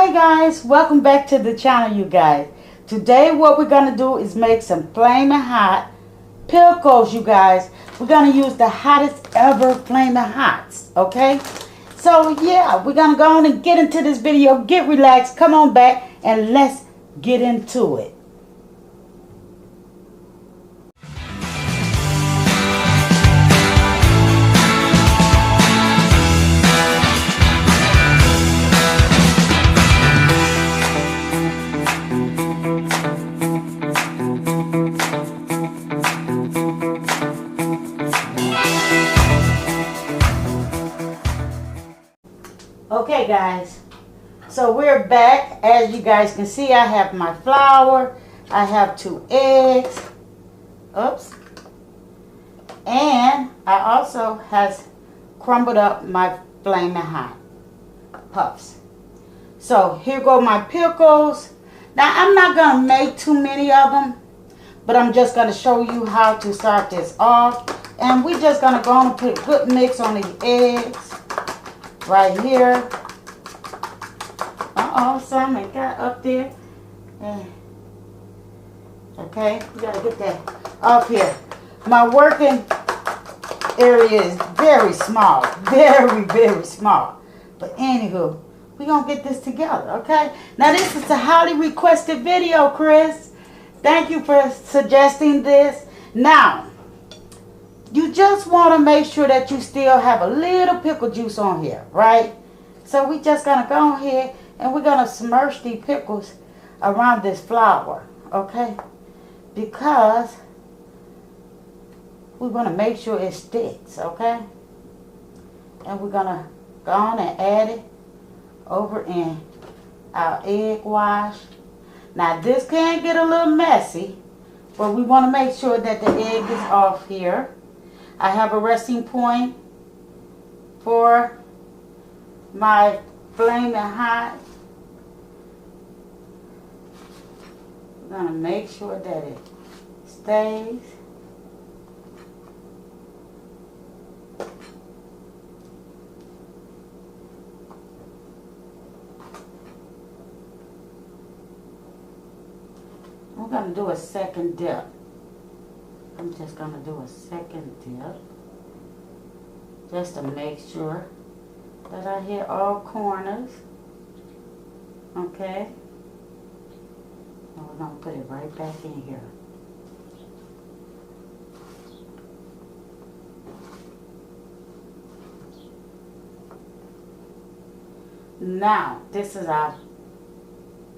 Hey guys, welcome back to the channel, you guys. Today what we're gonna do is make some flaming hot pickles, you guys. We're gonna use the hottest ever flaming hots, okay? So yeah, we're gonna go on and get into this video. Get relaxed, come on back, and let's get into it. Okay guys, so we're back. As you guys can see, I have my flour, I have 2 eggs, and I also has crumbled up my flaming hot puffs. So here go my pickles. Now I'm not gonna make too many of them, but I'm just gonna show you how to start this off. And we're just gonna go on and put a good mix on these eggs right here. Something got up there. Okay, we gotta get that off here. My working area is very small, very small. But anywho, we gonna get this together, okay? Now this is a highly requested video, Chris. Thank you for suggesting this. Now, you just want to make sure that you still have a little pickle juice on here, right? So we just gonna go ahead and we're gonna submerge these pickles around this flour, okay? Because we want to make sure it sticks, okay? And we're gonna go on and add it over in our egg wash. Now this can get a little messy, but we want to make sure that the egg is off here. I have a resting point for my flaming hot. We're going to make sure that it stays. We're going to do a second dip. I'm just going to do a second dip just to make sure that I hit all corners. Okay. And we're going to put it right back in here. Now, this is our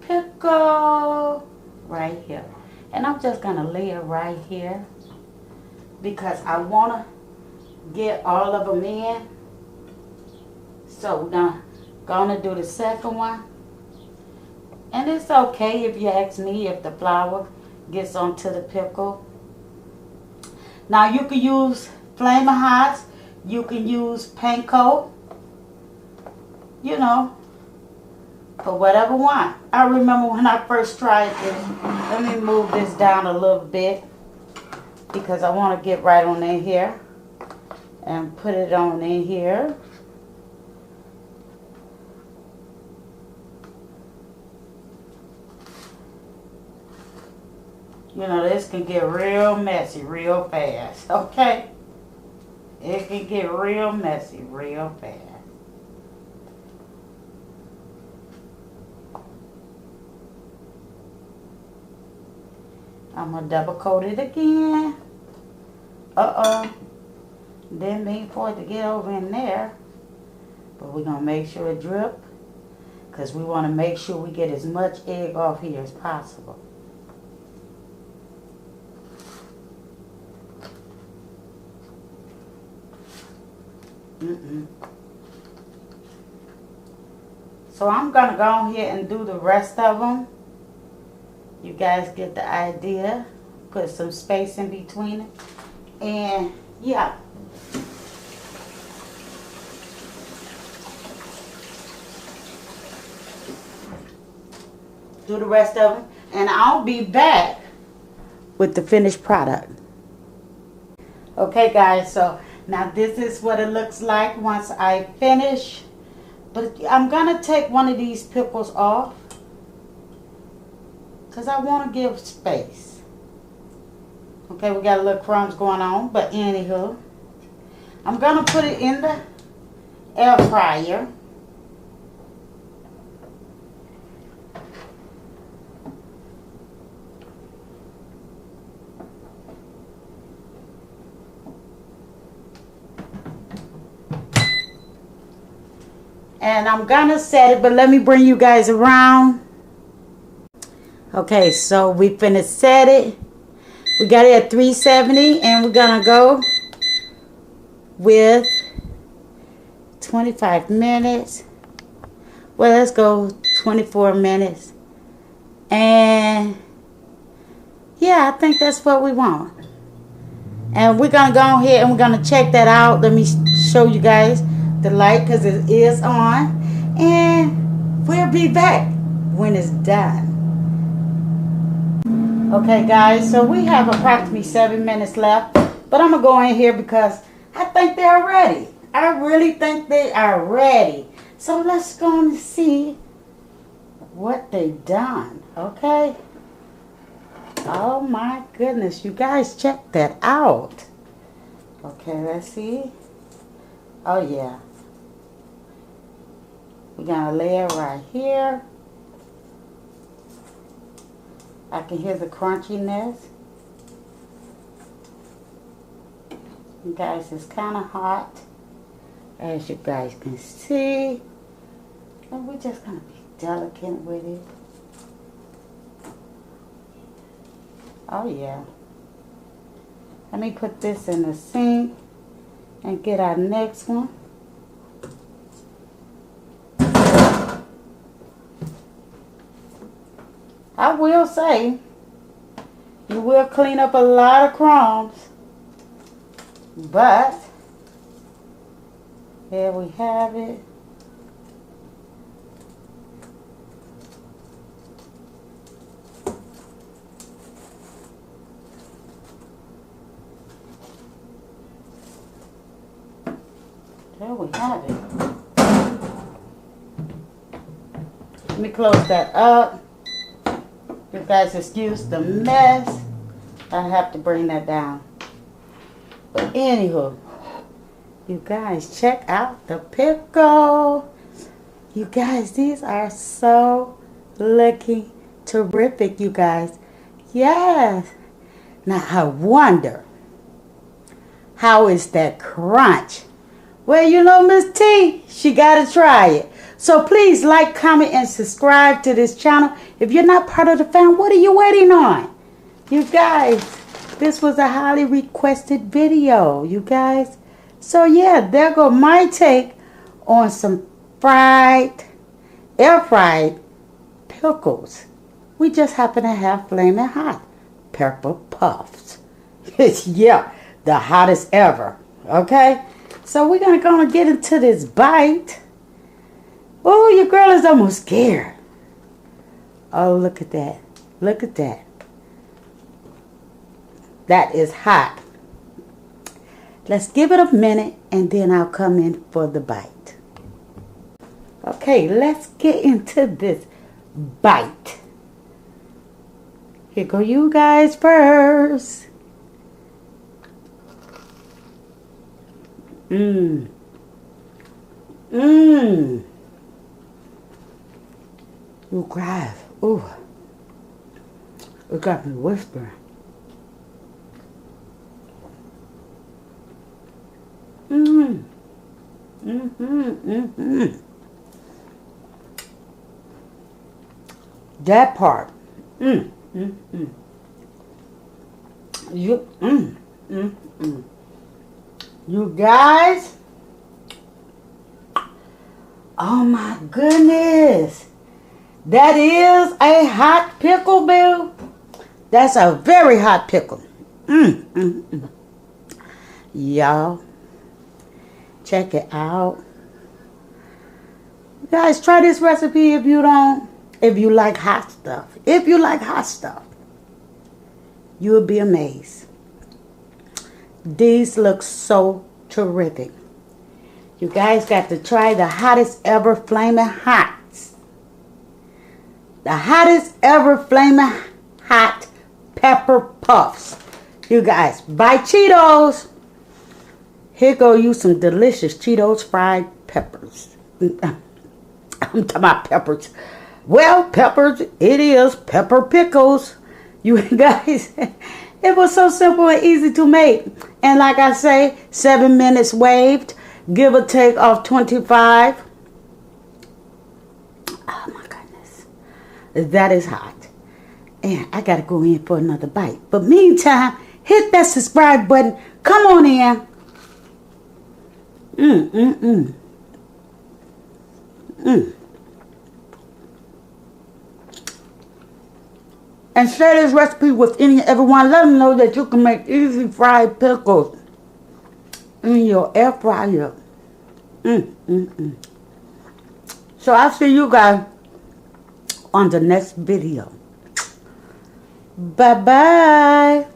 pickle right here. And I'm just going to lay it right here because I want to get all of them in. So we're gonna do the second one. And it's okay if you ask me if the flour gets onto the pickle. Now you can use flaming hots, you can use panko, you know, for whatever one. I remember when I first tried this. Let me move this down a little bit because I want to get right on in here and put it on in here. You know, this can get real messy real fast, okay? It can get real messy real fast. I'm going to double coat it again. Didn't mean for it to get over in there. But we're going to make sure it drip. Because we want to make sure we get as much egg off here as possible. So I'm going to go on here and do the rest of them. You guys get the idea. Put some space in between it. And yeah. Do the rest of them. And I'll be back with the finished product. Okay guys, so now this is what it looks like once I finish But I'm going to take one of these pickles off because I want to give space. Okay, we got a little crumbs going on, but anywho, I'm going to put it in the air fryer. And I'm gonna set it, but let me bring you guys around. Okay, so we finna set it. We got it at 370, and we're gonna go with 25 minutes. Well, let's go 24 minutes. And yeah, I think that's what we want. And we're gonna go ahead and we're gonna check that out. Let me show you guys the light because it is on, and we'll be back when it's done. Okay guys, so we have approximately 7 minutes left, but I'm gonna go in here because I think they're ready. I really think they are ready. So let's go and see what they've done. Okay, oh my goodness, you guys, check that out. Okay, let's see. Oh yeah, we're gonna lay it right here. I can hear the crunchiness. You guys, it's kind of hot, as you guys can see. And we're just gonna be delicate with it. Oh yeah. Let me put this in the sink and get our next one. I will say, you will clean up a lot of crumbs, but there we have it. There we have it. Let me close that up. You guys excuse the mess. I have to bring that down. But anywho, you guys, check out the pickle. You guys, these are so looking terrific, you guys. Yes. Now I wonder, how is that crunch? Well, you know, Miss T, she got to try it. So please like, comment, and subscribe to this channel. If you're not part of the family, what are you waiting on? You guys, this was a highly requested video, you guys. So yeah, there go my take on some air fried pickles. We just happen to have flaming hot pepper puffs. Yeah, the hottest ever. Okay, so we're gonna get into this bite. Oh, your girl is almost scared. Oh, look at that. Look at that. That is hot. Let's give it a minute and then I'll come in for the bite. Okay, let's get into this bite. Here go you guys first. Mmm. Mmm. You guys, ooh, it got me whispering. Mmm, That part, You guys, oh my goodness. That is a hot pickle, Bill. That's a very hot pickle. Y'all, check it out. You guys, try this recipe if you like hot stuff. If you like hot stuff, you will be amazed. These look so terrific. You guys got to try the hottest ever flaming hot. The hottest ever flaming hot pepper puffs. You guys, buy Cheetos. Here go you some delicious Cheetos fried peppers. I'm talking about peppers. Well, peppers, it is pepper pickles. You guys, it was so simple and easy to make. And like I say, 7 minutes waved, give or take off 25. Oh my goodness. That is hot. And I gotta go in for another bite. But meantime, hit that subscribe button. Come on in. And share this recipe with everyone. Let them know that you can make easy fried pickles in your air fryer. So I'll see you guys on the next video. Bye-bye.